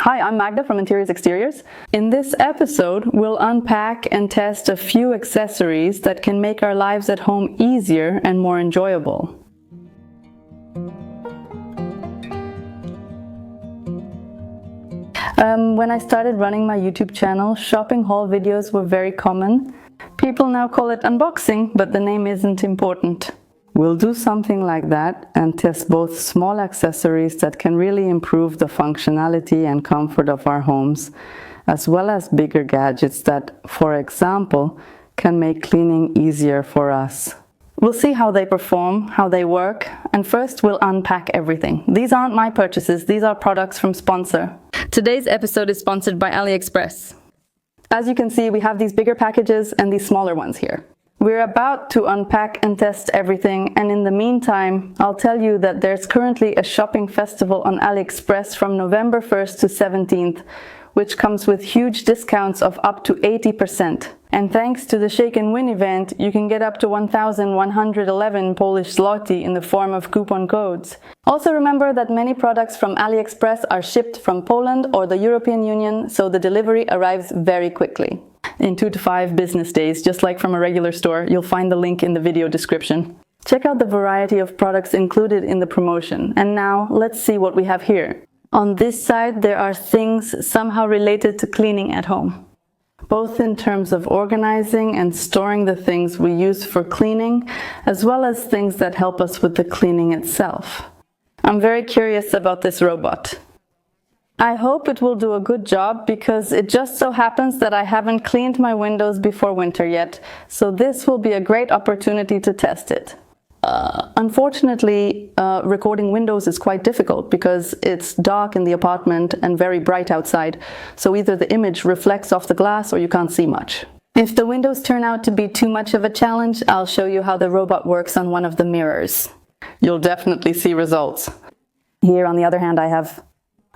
Hi, I'm Magda from Interiors Exteriors. In this episode, we'll unpack and test a few accessories that can make our lives at home easier and more enjoyable. When I started running my YouTube channel, shopping haul videos were very common. People now call it unboxing, but the name isn't important. We'll do something like that and test both small accessories that can really improve the functionality and comfort of our homes, as well as bigger gadgets that, for example, can make cleaning easier for us. We'll see how they perform, how they work, and first we'll unpack everything. These aren't my purchases, these are products from sponsor. Today's episode is sponsored by AliExpress. As you can see, we have these bigger packages and these smaller ones here. We're about to unpack and test everything, and in the meantime, I'll tell you that there's currently a shopping festival on AliExpress from November 1st to 17th, which comes with huge discounts of up to 80%. And thanks to the Shake and Win event, you can get up to 1,111 Polish zloty in the form of coupon codes. Also remember that many products from AliExpress are shipped from Poland or the European Union, so the delivery arrives very quickly. In 2 to 5 business days, just like from a regular store. You'll find the link in the video description. Check out the variety of products included in the promotion. And now, let's see what we have here. On this side, there are things somehow related to cleaning at home, both in terms of organizing and storing the things we use for cleaning, as well as things that help us with the cleaning itself. I'm very curious about this robot. I hope it will do a good job because it just so happens that I haven't cleaned my windows before winter yet, so this will be a great opportunity to test it. Unfortunately, recording windows is quite difficult because it's dark in the apartment and very bright outside, so either the image reflects off the glass or you can't see much. If the windows turn out to be too much of a challenge, I'll show you how the robot works on one of the mirrors. You'll definitely see results. Here, on the other hand,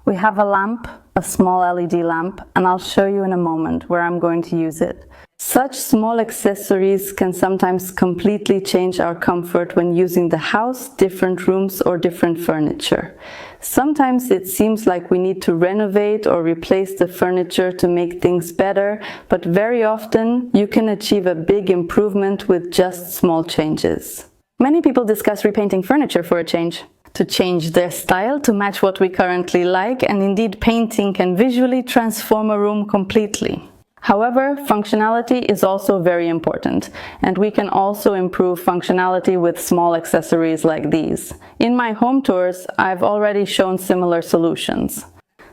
we have a lamp, a small LED lamp, and I'll show you in a moment where I'm going to use it. Such small accessories can sometimes completely change our comfort when using the house, different rooms, or different furniture. Sometimes it seems like we need to renovate or replace the furniture to make things better, but very often you can achieve a big improvement with just small changes. Many people discuss repainting furniture for a change, to change their style to match what we currently like, and indeed painting can visually transform a room completely. However, functionality is also very important, and we can also improve functionality with small accessories like these. In my home tours, I've already shown similar solutions.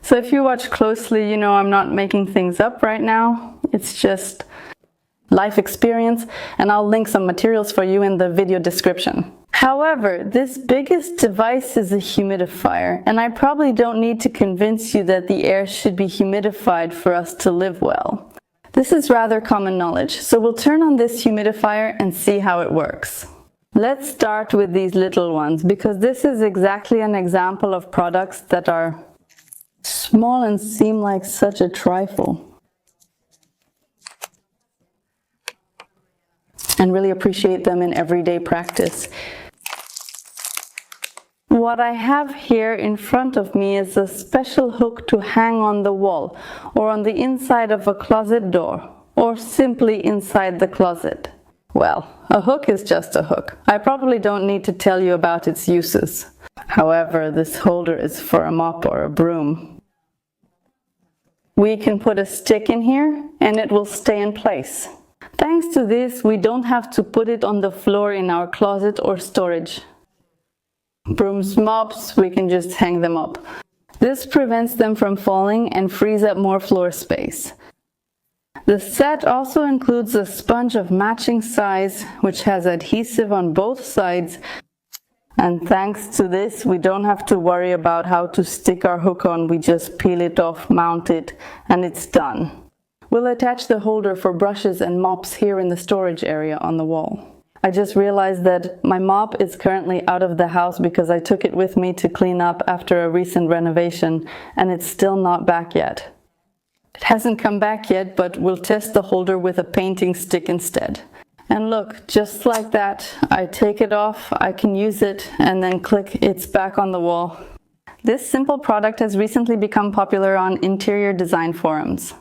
So if you watch closely, you know I'm not making things up right now. It's just life experience, and I'll link some materials for you in the video description. However, this biggest device is a humidifier, and I probably don't need to convince you that the air should be humidified for us to live well. This is rather common knowledge, so we'll turn on this humidifier and see how it works. Let's start with these little ones, because this is exactly an example of products that are small and seem like such a trifle. And really appreciate them in everyday practice. What I have here in front of me is a special hook to hang on the wall, or on the inside of a closet door, or simply inside the closet. Well, a hook is just a hook. I probably don't need to tell you about its uses. However, this holder is for a mop or a broom. We can put a stick in here and it will stay in place. Thanks to this, we don't have to put it on the floor in our closet or storage. Brooms, mops, we can just hang them up. This prevents them from falling and frees up more floor space. The set also includes a sponge of matching size, which has adhesive on both sides. And thanks to this, we don't have to worry about how to stick our hook on. We just peel it off, mount it, and it's done. We'll attach the holder for brushes and mops here in the storage area on the wall. I just realized that my mop is currently out of the house because I took it with me to clean up after a recent renovation, and it's still not back yet. It hasn't come back yet, but we'll test the holder with a painting stick instead. And look, just like that, I take it off, I can use it, and then click, it's back on the wall. This simple product has recently become popular on interior design forums.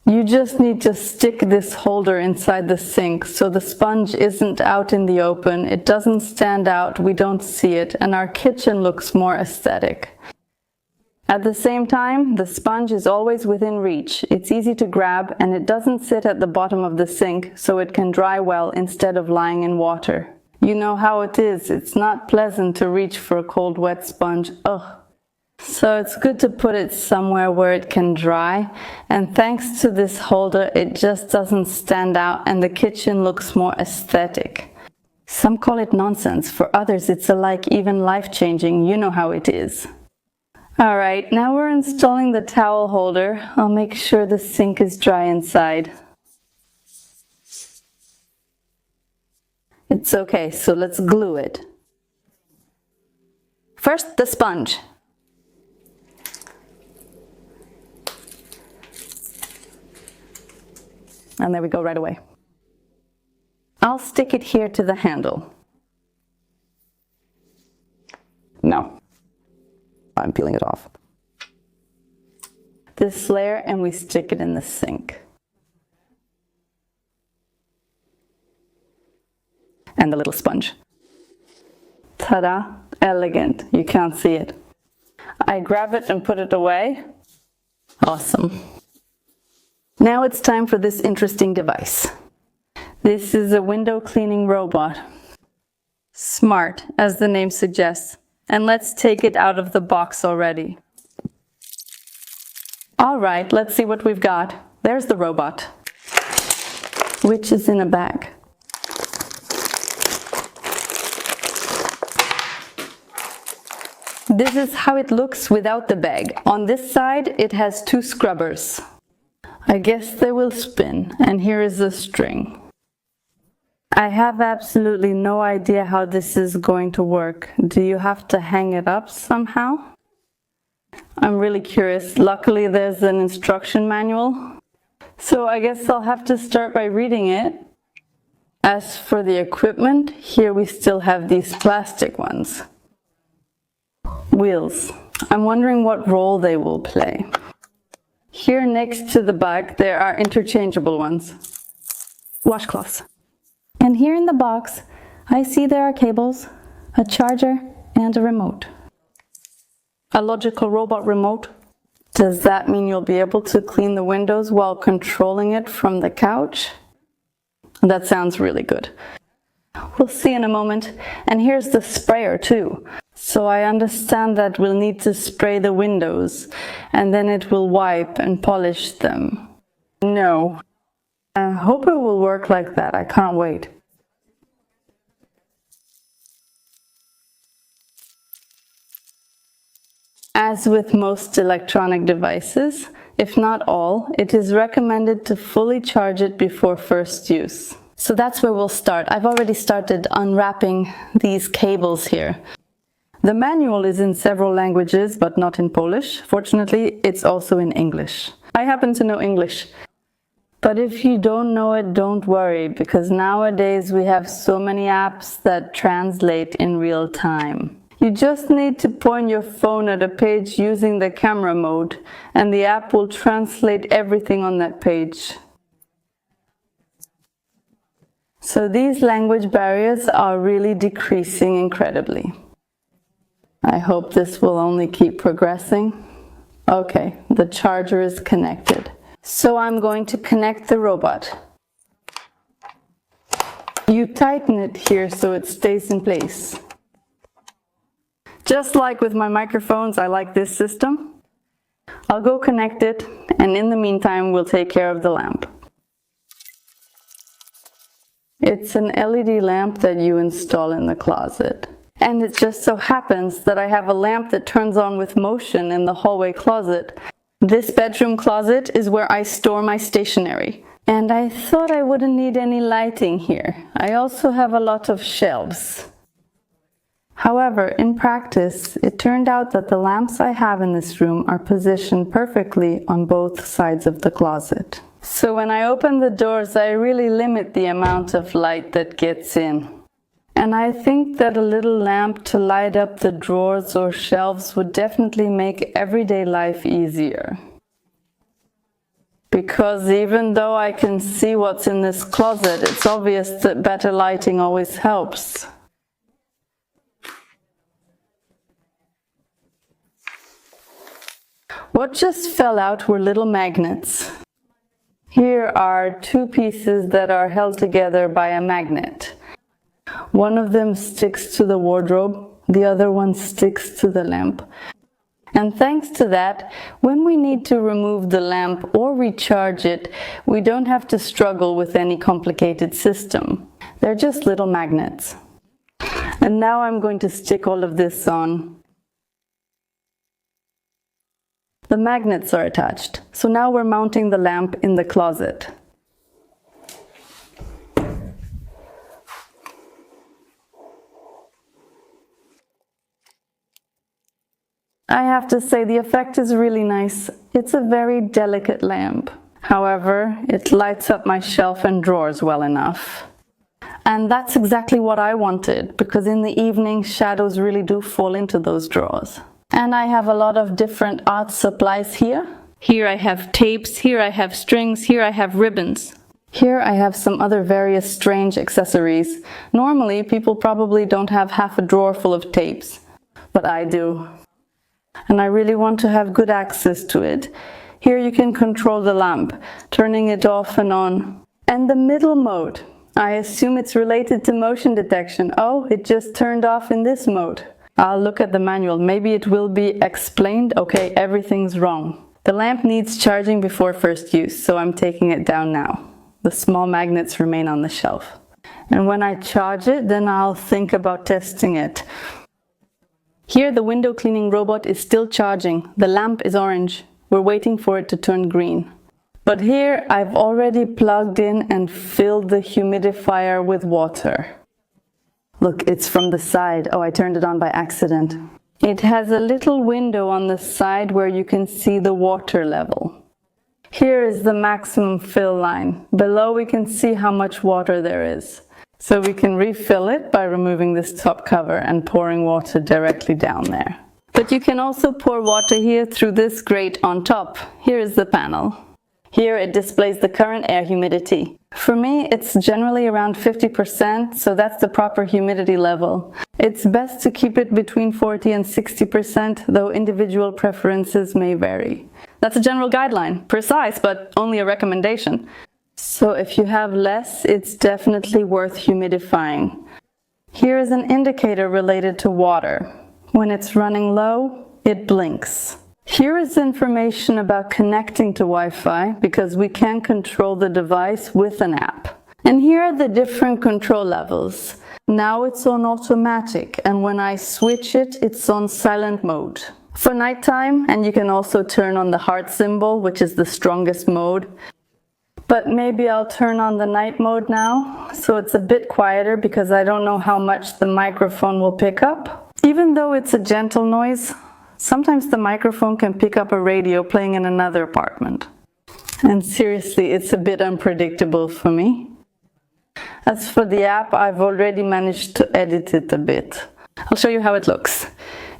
You just need to stick this holder inside the sink so the sponge isn't out in the open, it doesn't stand out, we don't see it, and our kitchen looks more aesthetic. At the same time, the sponge is always within reach. It's easy to grab and it doesn't sit at the bottom of the sink, so it can dry well instead of lying in water. You know how it is, it's not pleasant to reach for a cold wet sponge. Ugh. So it's good to put it somewhere where it can dry, and thanks to this holder it just doesn't stand out and the kitchen looks more aesthetic. Some call it nonsense, for others it's even life-changing, you know how it is. Alright, now we're installing the towel holder. I'll make sure the sink is dry inside. It's okay, so let's glue it. First, the sponge. And there we go right away. I'll stick it here to the handle. No, I'm peeling it off. This layer, and we stick it in the sink. And the little sponge. Ta-da! Elegant. You can't see it. I grab it and put it away. Awesome. Now it's time for this interesting device. This is a window cleaning robot. Smart, as the name suggests. And let's take it out of the box already. Alright, let's see what we've got. There's the robot, which is in a bag. This is how it looks without the bag. On this side, it has 2 scrubbers. I guess they will spin, and here is the string. I have absolutely no idea how this is going to work. Do you have to hang it up somehow? I'm really curious. Luckily there's an instruction manual, so I guess I'll have to start by reading it. As for the equipment, here we still have these plastic ones. Wheels. I'm wondering what role they will play. Here next to the bag there are interchangeable ones. Washcloths. And here in the box I see there are cables, a charger and a remote. A logical robot remote. Does that mean you'll be able to clean the windows while controlling it from the couch? That sounds really good. We'll see in a moment. And here's the sprayer too. So I understand that we'll need to spray the windows and then it will wipe and polish them. No. I hope it will work like that. I can't wait. As with most electronic devices, if not all, it is recommended to fully charge it before first use. So that's where we'll start. I've already started unwrapping these cables here. The manual is in several languages, but not in Polish. Fortunately, it's also in English. I happen to know English. But if you don't know it, don't worry, because nowadays we have so many apps that translate in real time. You just need to point your phone at a page using the camera mode, and the app will translate everything on that page. So these language barriers are really decreasing incredibly. I hope this will only keep progressing. Okay, the charger is connected. So I'm going to connect the robot. You tighten it here so it stays in place. Just like with my microphones, I like this system. I'll go connect it, and in the meantime, we'll take care of the lamp. It's an LED lamp that you install in the closet. And it just so happens that I have a lamp that turns on with motion in the hallway closet. This bedroom closet is where I store my stationery. And I thought I wouldn't need any lighting here. I also have a lot of shelves. However, in practice, it turned out that the lamps I have in this room are positioned perfectly on both sides of the closet. So when I open the doors, I really limit the amount of light that gets in. And I think that a little lamp to light up the drawers or shelves would definitely make everyday life easier. Because even though I can see what's in this closet, it's obvious that better lighting always helps. What just fell out were little magnets. Here are two pieces that are held together by a magnet. One of them sticks to the wardrobe, the other one sticks to the lamp. And thanks to that, when we need to remove the lamp or recharge it, we don't have to struggle with any complicated system. They're just little magnets. And now I'm going to stick all of this on. The magnets are attached, so now we're mounting the lamp in the closet. I have to say the effect is really nice. It's a very delicate lamp. However, it lights up my shelf and drawers well enough. And that's exactly what I wanted, because in the evening shadows really do fall into those drawers. And I have a lot of different art supplies here. Here I have tapes, here I have strings, here I have ribbons. Here I have some other various strange accessories. Normally people probably don't have half a drawer full of tapes, but I do. And I really want to have good access to it. Here you can control the lamp, turning it off and on. And the middle mode, I assume it's related to motion detection. Oh, it just turned off in this mode. I'll look at the manual, maybe it will be explained. Okay, everything's wrong. The lamp needs charging before first use, so I'm taking it down now. The small magnets remain on the shelf. And when I charge it, then I'll think about testing it. Here the window cleaning robot is still charging. The lamp is orange. We're waiting for it to turn green. But here I've already plugged in and filled the humidifier with water. Look, it's from the side. Oh, I turned it on by accident. It has a little window on the side where you can see the water level. Here is the maximum fill line. Below we can see how much water there is. So we can refill it by removing this top cover and pouring water directly down there. But you can also pour water here through this grate on top. Here is the panel. Here it displays the current air humidity. For me, it's generally around 50%, so that's the proper humidity level. It's best to keep it between 40 and 60%, though individual preferences may vary. That's a general guideline, precise, but only a recommendation. So if you have less, it's definitely worth humidifying. Here is an indicator related to water. When it's running low, it blinks. Here is information about connecting to Wi-Fi, because we can control the device with an app. And here are the different control levels. Now it's on automatic, and when I switch it, it's on silent mode. For nighttime, and you can also turn on the heart symbol, which is the strongest mode. But maybe I'll turn on the night mode now, so it's a bit quieter because I don't know how much the microphone will pick up. Even though it's a gentle noise, sometimes the microphone can pick up a radio playing in another apartment. And seriously, it's a bit unpredictable for me. As for the app, I've already managed to edit it a bit. I'll show you how it looks.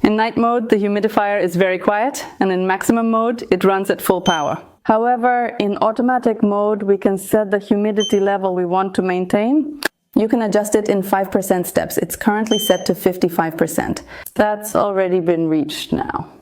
In night mode, the humidifier is very quiet, and in maximum mode, it runs at full power. However, in automatic mode, we can set the humidity level we want to maintain. You can adjust it in 5% steps. It's currently set to 55%. That's already been reached now.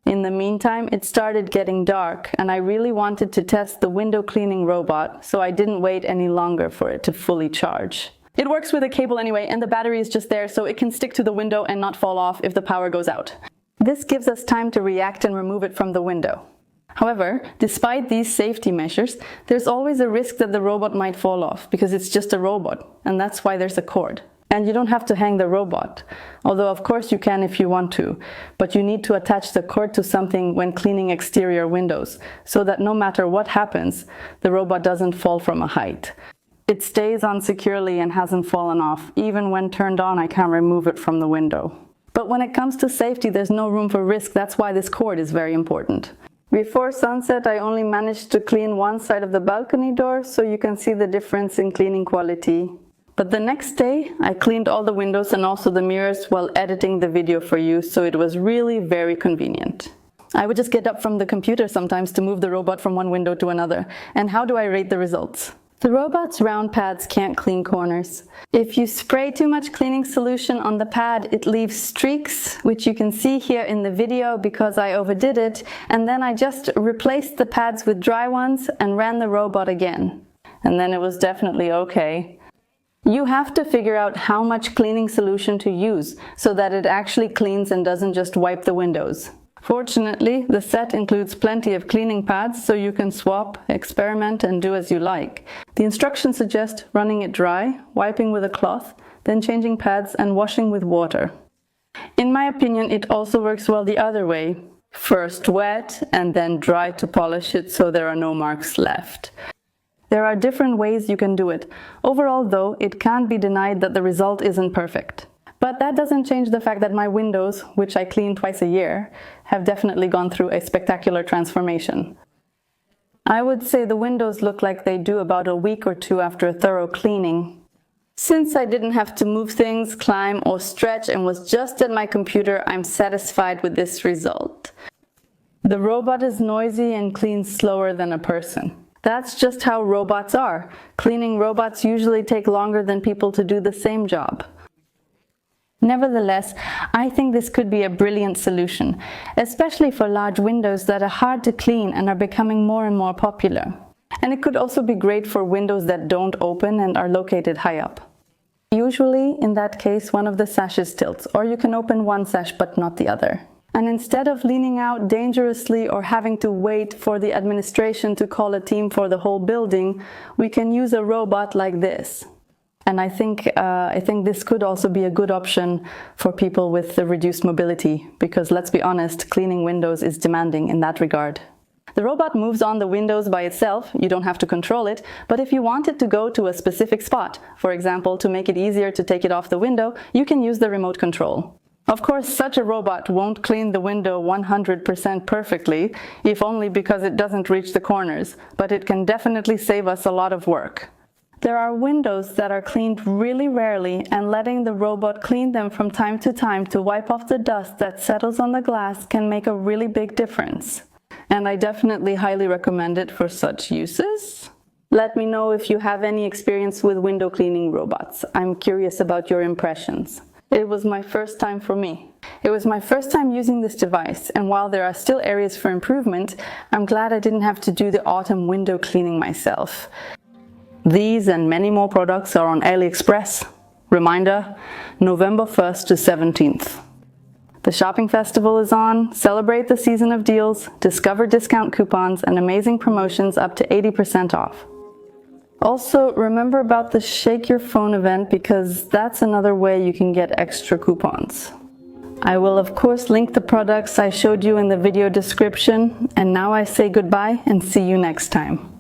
In the meantime, it started getting dark, and I really wanted to test the window cleaning robot, so I didn't wait any longer for it to fully charge. It works with a cable anyway, and the battery is just there, so it can stick to the window and not fall off if the power goes out. This gives us time to react and remove it from the window. However, despite these safety measures, there's always a risk that the robot might fall off, because it's just a robot, and that's why there's a cord. And you don't have to hang the robot, although of course you can if you want to, but you need to attach the cord to something when cleaning exterior windows, so that no matter what happens, the robot doesn't fall from a height. It stays on securely and hasn't fallen off. Even when turned on, I can't remove it from the window. But when it comes to safety, there's no room for risk. That's why this cord is very important. Before sunset, I only managed to clean one side of the balcony door, so you can see the difference in cleaning quality. But the next day, I cleaned all the windows and also the mirrors while editing the video for you, so it was really very convenient. I would just get up from the computer sometimes to move the robot from one window to another. And how do I rate the results? The robot's round pads can't clean corners. If you spray too much cleaning solution on the pad, it leaves streaks, which you can see here in the video because I overdid it, and then I just replaced the pads with dry ones and ran the robot again. And then it was definitely okay. You have to figure out how much cleaning solution to use so that it actually cleans and doesn't just wipe the windows. Fortunately, the set includes plenty of cleaning pads, so you can swap, experiment, and do as you like. The instructions suggest running it dry, wiping with a cloth, then changing pads and washing with water. In my opinion, it also works well the other way. First wet and then dry to polish it so there are no marks left. There are different ways you can do it. Overall, though, it can't be denied that the result isn't perfect. But that doesn't change the fact that my windows, which I clean twice a year, have definitely gone through a spectacular transformation. I would say the windows look like they do about a week or two after a thorough cleaning. Since I didn't have to move things, climb, or stretch and was just at my computer, I'm satisfied with this result. The robot is noisy and cleans slower than a person. That's just how robots are. Cleaning robots usually take longer than people to do the same job. Nevertheless, I think this could be a brilliant solution, especially for large windows that are hard to clean and are becoming more and more popular. And it could also be great for windows that don't open and are located high up. Usually, in that case, one of the sashes tilts, or you can open one sash but not the other. And instead of leaning out dangerously or having to wait for the administration to call a team for the whole building, we can use a robot like this. And I think this could also be a good option for people with the reduced mobility, because let's be honest, cleaning windows is demanding in that regard. The robot moves on the windows by itself, you don't have to control it, but if you want it to go to a specific spot, for example, to make it easier to take it off the window, you can use the remote control. Of course, such a robot won't clean the window 100% perfectly, if only because it doesn't reach the corners, but it can definitely save us a lot of work. There are windows that are cleaned really rarely, and letting the robot clean them from time to wipe off the dust that settles on the glass can make a really big difference. And I definitely highly recommend it for such uses. Let me know if you have any experience with window cleaning robots. I'm curious about your impressions. It was my first time for me. It was my first time using this device, and while there are still areas for improvement, I'm glad I didn't have to do the autumn window cleaning myself. These and many more products are on AliExpress. Reminder, November 1st to 17th. The shopping festival is on. Celebrate the season of deals, discover discount coupons and amazing promotions up to 80% off. Also, remember about the Shake Your Phone event, because that's another way you can get extra coupons. I will of course link the products I showed you in the video description, and now I say goodbye and see you next time.